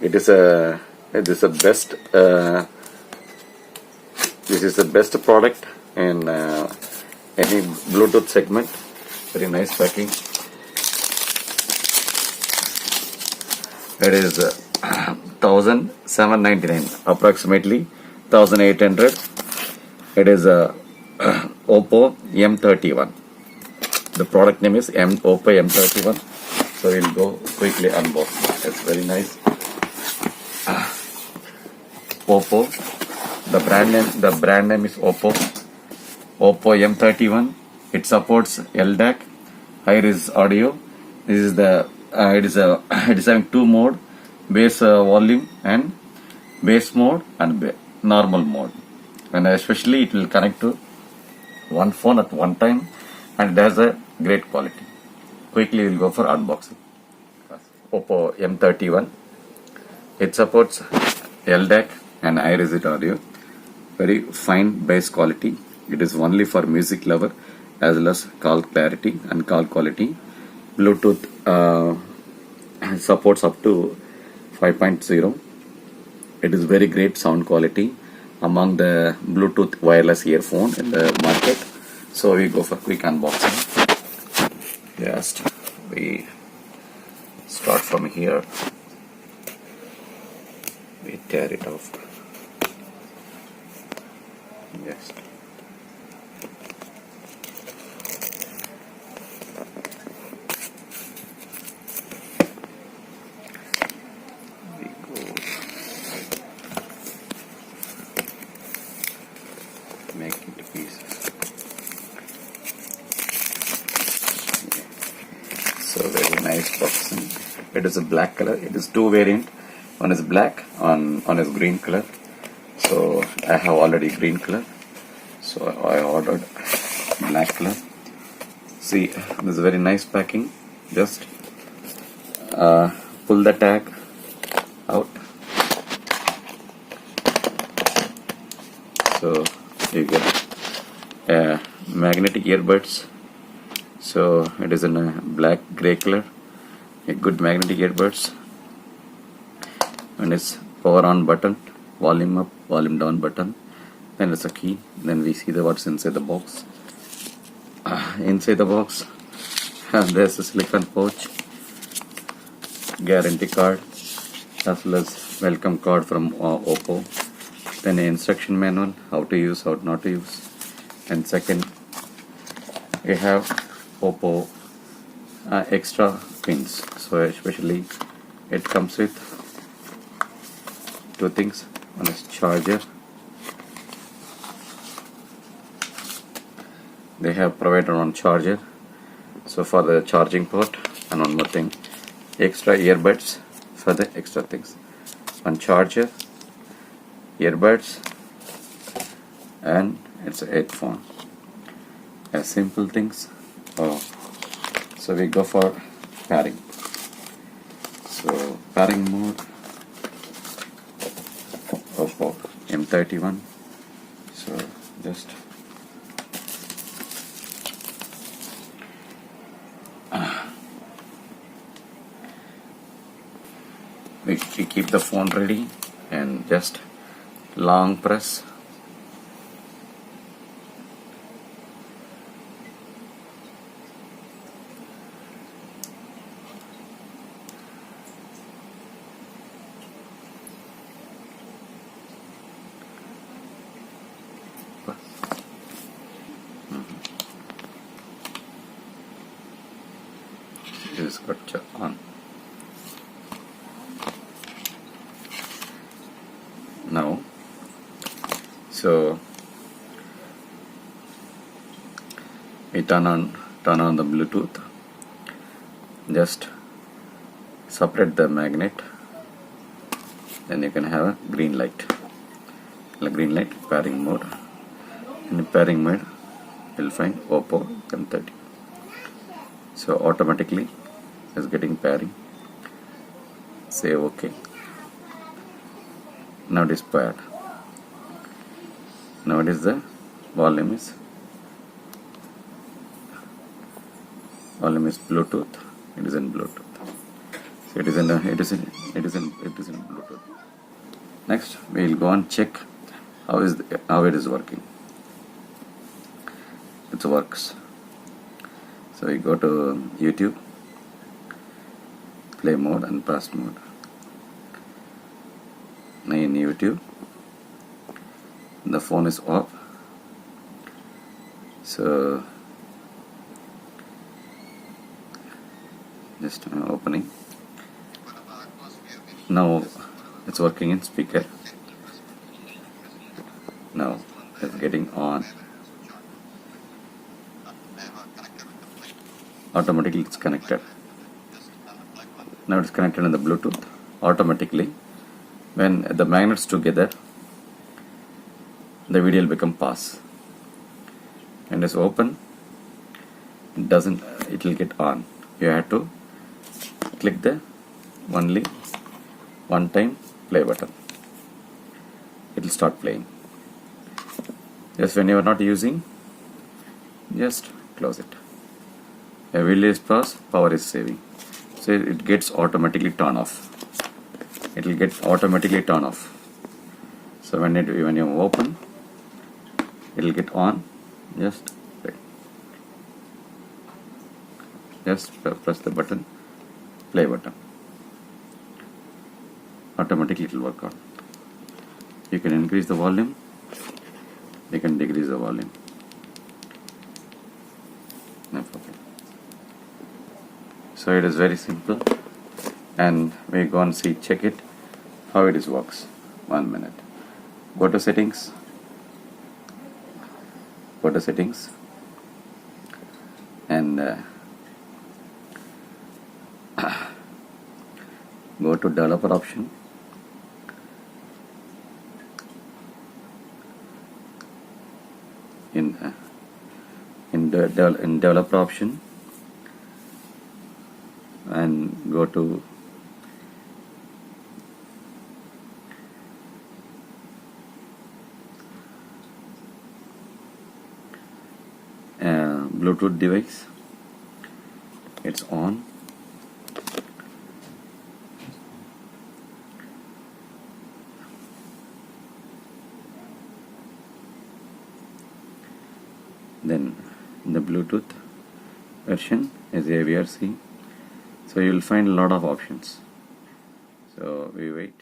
It is a best. This is the best product in any Bluetooth segment. Very nice packing. It is 1,799, approximately 1,800. It is a Oppo M31. The product name is Oppo M31. So we'll go quickly unbox. It's very nice. Oppo. The brand name is Oppo. Oppo M31. It supports LDAC, high-res audio. This is the it is having two mode, bass volume and bass mode and normal mode. And especially it will connect to one phone at one time, and it has a great quality. Quickly we'll go for unboxing. Oppo M31. It supports LDAC and high-res audio. Very fine bass quality. It is only for music lover as well as call clarity and call quality. Bluetooth supports up to 5.0. It is very great sound quality among the Bluetooth wireless earphone in the market. So we go for quick unboxing. Just we start from here. We tear it off. Yes. Make it into pieces. So very nice boxing. It is a black color. It is two variant. One is black, one is green color. So I have already green color. So I ordered black color. See, this is very nice packing. Just pull the tag out. So you get magnetic earbuds. So it is in a black gray color. A good magnetic earbuds. And it's power on button, volume up, volume down button. Then it's a key. Then we see what's inside the box. Inside the box, there's a silicone pouch, guarantee card, as well as welcome card from Oppo. Then an instruction manual, how to use, how not to use. And second, we have Oppo extra pins. So especially it comes with two things. One is charger. They have provided one charger, so for the charging port, and one more thing, extra earbuds for the extra things. One charger, earbuds, and it's a headphone. Simple things. So we go for pairing. So pairing mode, Oppo M31. So just we keep the phone ready and just long press. This got on. Now, so we turn on the Bluetooth. Just separate the magnet. Then you can have a green light. The green light pairing mode. In pairing mode, you'll find Oppo M30. So automatically it's getting pairing. Say OK. Now it is paired. Now it is the volume is Bluetooth. It is in Bluetooth. So it is in Bluetooth. Next, we will go and check how it is working. It works. So we go to YouTube, play mode and past mode. Now in YouTube, the phone is off. So just opening. Now it's working in speaker. Now it's getting on. Automatically it's connected. Now it's connected in the Bluetooth. Automatically, when the magnets together, the video will become pass. And it's open. It will get on. You have to click the only one time play button. It will start playing. Just when you are not using, just close it. A video is paused, power is saving. So it gets automatically turn off. It will get automatically turn off. So when you open, it will get on. Just wait. Just press the button, play button. Automatically it will work out. You can increase the volume. You can decrease the volume. Okay. So it is very simple, and we go and check it how it is works. 1 minute. Go to settings. And go to developer option. In developer option, and go to Bluetooth device. It's on. Then the Bluetooth version is AVRC. So you will find a lot of options. So we wait.